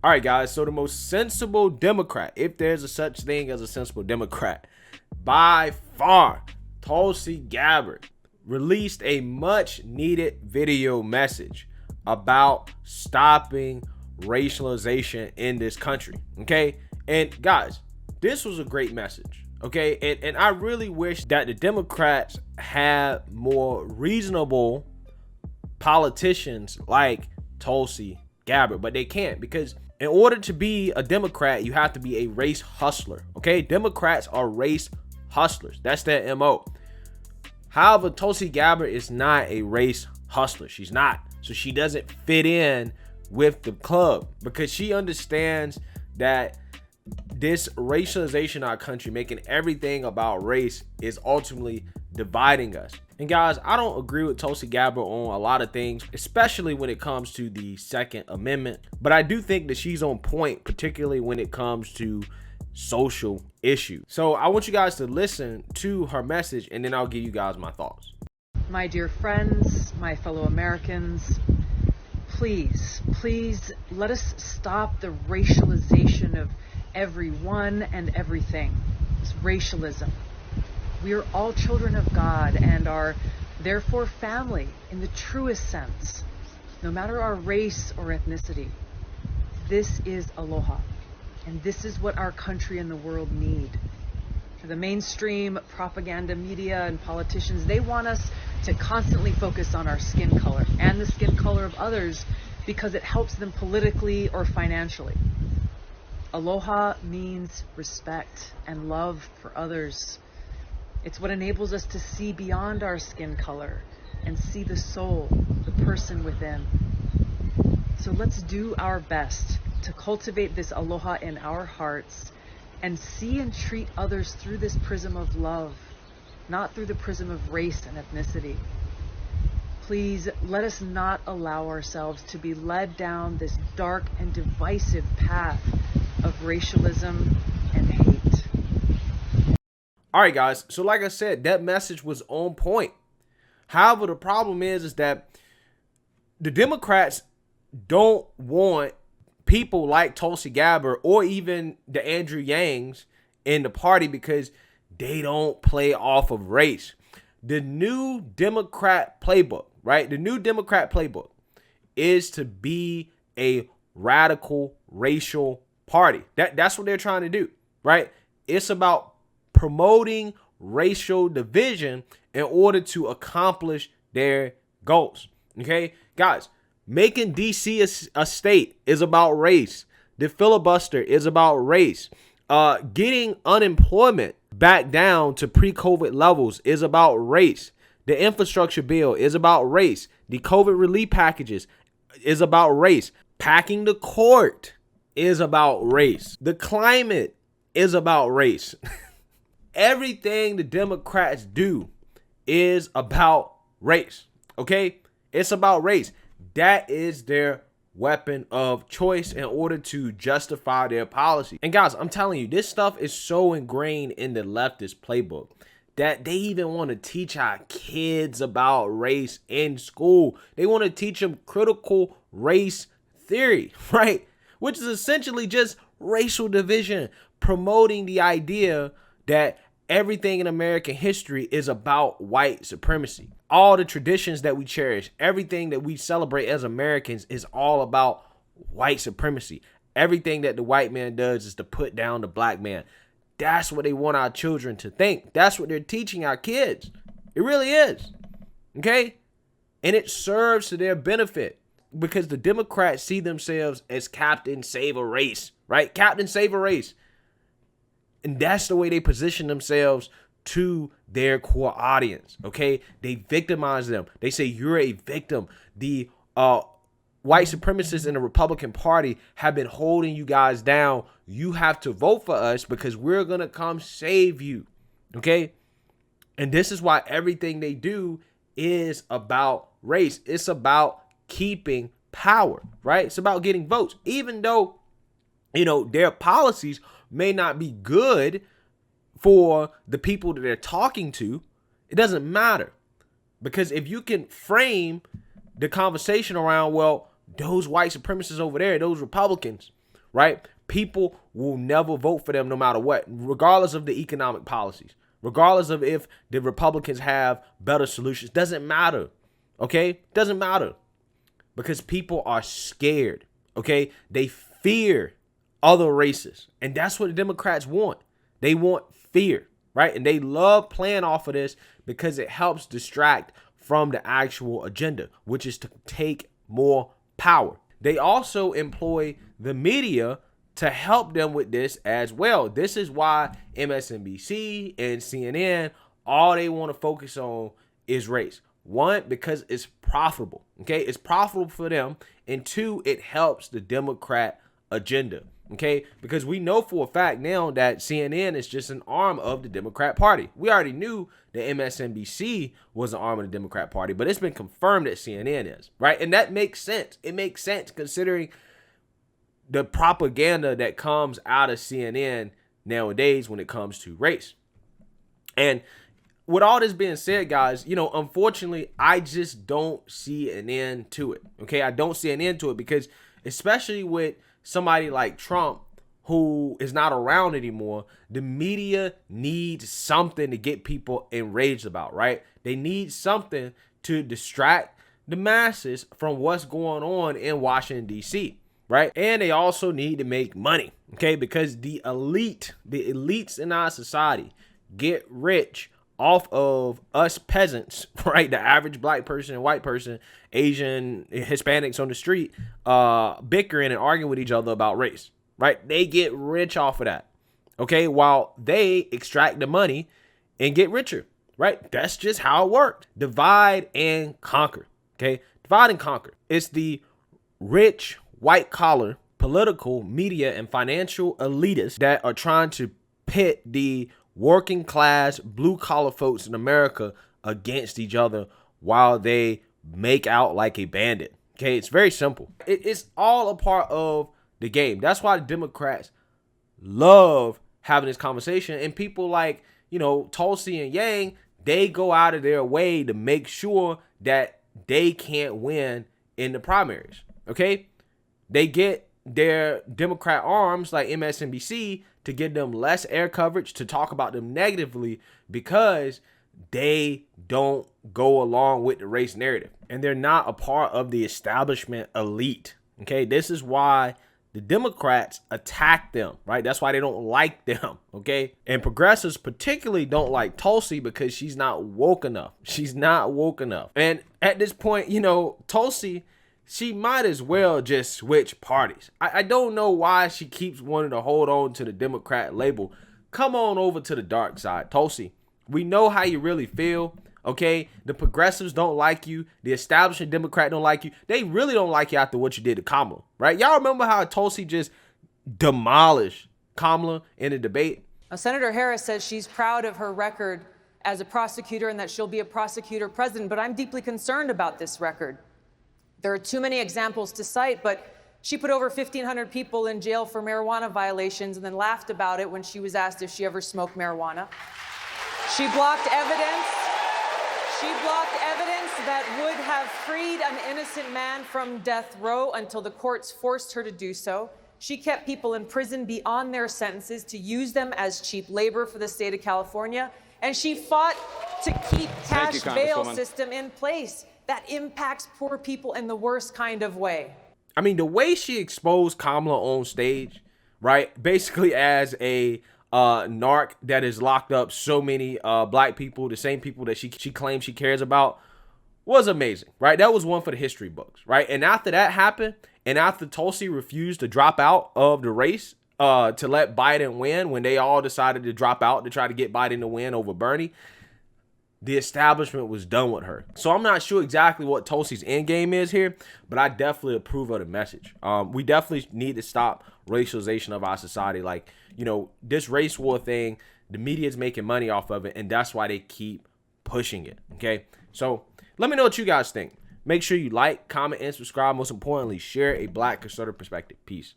All right, guys. So the most sensible Democrat, if there's a such thing as a sensible Democrat, by far, Tulsi Gabbard released a much needed video message about stopping racialization in this country. Okay. And guys, this was a great message. Okay. And I really wish that the Democrats had more reasonable politicians like Tulsi Gabbard, but they can't, because in order to be a Democrat, you have to be a race hustler. Okay. Democrats are race hustlers. That's their MO. However, Tulsi Gabbard is not a race hustler. She's not. So she doesn't fit in with the club, because she understands that this racialization in our country, making everything about race, is ultimately dividing us. And guys, I don't agree with Tulsi Gabbard on a lot of things, especially when it comes to the Second Amendment. But I do think that she's on point, particularly when it comes to social issues. So I want you guys to listen to her message, and then I'll give you guys my thoughts. My dear friends, my fellow Americans, please let us stop the racialization of everyone and everything. It's racialism. We are all children of God and are therefore family in the truest sense, no matter our race or ethnicity. This is aloha, and this is what our country and the world need. For the mainstream propaganda media and politicians, they want us to constantly focus on our skin color and the skin color of others because it helps them politically or financially. Aloha means respect and love for others. It's what enables us to see beyond our skin color and see the soul, the person within. So let's do our best to cultivate this aloha in our hearts and see and treat others through this prism of love, not through the prism of race and ethnicity. Please let us not allow ourselves to be led down this dark and divisive path of racialism and hate. All right, guys. So like I said, that message was on point. However, the problem is that the Democrats don't want people like Tulsi Gabbard or even the Andrew Yangs in the party, because they don't play off of race. The new Democrat playbook, right? The new Democrat playbook is to be a radical racial party. That's what they're trying to do, right? It's about promoting racial division in order to accomplish their goals. Okay, guys, making DC a state is about race. The filibuster is about race. Getting unemployment back down to pre-COVID levels is about race. The infrastructure bill is about race. The COVID relief packages is about race. Packing the court is about race. The climate is about race. Everything the Democrats do is about race. Okay? It's about race. That is their weapon of choice in order to justify their policy. And guys, I'm telling you, this stuff is so ingrained in the leftist playbook that they even want to teach our kids about race in school. They want to teach them critical race theory, right? Which is essentially just racial division, promoting the idea that everything in American history is about white supremacy. All the traditions that we cherish, everything that we celebrate as Americans is all about white supremacy. Everything that the white man does is to put down the black man. That's what they want our children to think. That's what they're teaching our kids. It really is. Okay? And it serves to their benefit, because the Democrats see themselves as Captain Save a Race, right? Captain Save a Race. And that's the way they position themselves to their core audience, okay? They victimize them. They say, you're a victim. The white supremacists in the Republican Party have been holding you guys down. You have to vote for us because we're going to come save you, okay? And this is why everything they do is about race. It's about keeping power, right? It's about getting votes, even though, you know, their policies may not be good for the people that they're talking to. It doesn't matter, because if you can frame the conversation around, well, those white supremacists over there, those Republicans, right? People will never vote for them no matter what, regardless of the economic policies, regardless of if the Republicans have better solutions. Doesn't matter, okay? Doesn't matter, because people are scared, okay? They fear other races, and that's what the Democrats want. They want fear, right? And they love playing off of this because it helps distract from the actual agenda, which is to take more power. They also employ the media to help them with this as well. This is why MSNBC and CNN, all they want to focus on is race. One, because it's profitable, okay? It's profitable for them. And two, it helps the Democrat agenda, okay? Because we know for a fact now that CNN is just an arm of the Democrat Party. We already knew that MSNBC was an arm of the Democrat Party, but it's been confirmed that CNN is, right? And that makes sense. It makes sense considering the propaganda that comes out of CNN nowadays when it comes to race. And with all this being said, guys, you know, unfortunately, I just don't see an end to it. Okay, I don't see an end to it because especially with somebody like Trump, who is not around anymore, the media needs something to get people enraged about, right? They need something to distract the masses from what's going on in Washington, D.C., right? And they also need to make money, okay? Because the elites in our society get rich off of us peasants, right? The average black person, white person, Asian, Hispanics on the street, bickering and arguing with each other about race, right? They get rich off of that, okay? While they extract the money and get richer, right? That's just how it worked. Divide and conquer, okay? Divide and conquer. It's the rich, white-collar, political, media, and financial elitists that are trying to pit the working class, blue-collar folks in America against each other while they make out like a bandit. Okay, it's very simple. It's all a part of the game. That's why the Democrats love having this conversation. And people like, you know, Tulsi and Yang, they go out of their way to make sure that they can't win in the primaries. Okay? They get their Democrat arms like MSNBC to give them less air coverage, to talk about them negatively because they don't go along with the race narrative and they're not a part of the establishment elite. Okay, this is why the Democrats attack them, right? That's why they don't like them, okay? And progressives particularly don't like Tulsi because she's not woke enough. She's not woke enough. And at this point, you know, Tulsi, she might as well just switch parties. I don't know why she keeps wanting to hold on to the Democrat label. Come on over to the dark side, Tulsi. We know how you really feel, okay? The progressives don't like you. The establishment Democrat don't like you. They really don't like you after what you did to Kamala, right? Y'all remember how Tulsi just demolished Kamala in a debate? Senator Harris says she's proud of her record as a prosecutor and that she'll be a prosecutor president, but I'm deeply concerned about this record. There are too many examples to cite, but she put over 1,500 people in jail for marijuana violations and then laughed about it when she was asked if she ever smoked marijuana. She blocked evidence. She blocked evidence that would have freed an innocent man from death row until the courts forced her to do so. She kept people in prison beyond their sentences to use them as cheap labor for the state of California. And she fought to keep cash bail system in place. That impacts poor people in the worst kind of way. I mean, the way she exposed Kamala on stage, right? Basically as a narc that has locked up so many black people, the same people that she claims she cares about, was amazing, right? That was one for the history books, right? And after that happened, and after Tulsi refused to drop out of the race to let Biden win, when they all decided to drop out to try to get Biden to win over Bernie, the establishment was done with her. So I'm not sure exactly what Tulsi's end game is here, but I definitely approve of the message. We definitely need to stop racialization of our society. Like, you know, this race war thing, the media is making money off of it, and that's why they keep pushing it, okay? So let me know what you guys think. Make sure you like, comment, and subscribe. Most importantly, share a black conservative perspective. Peace.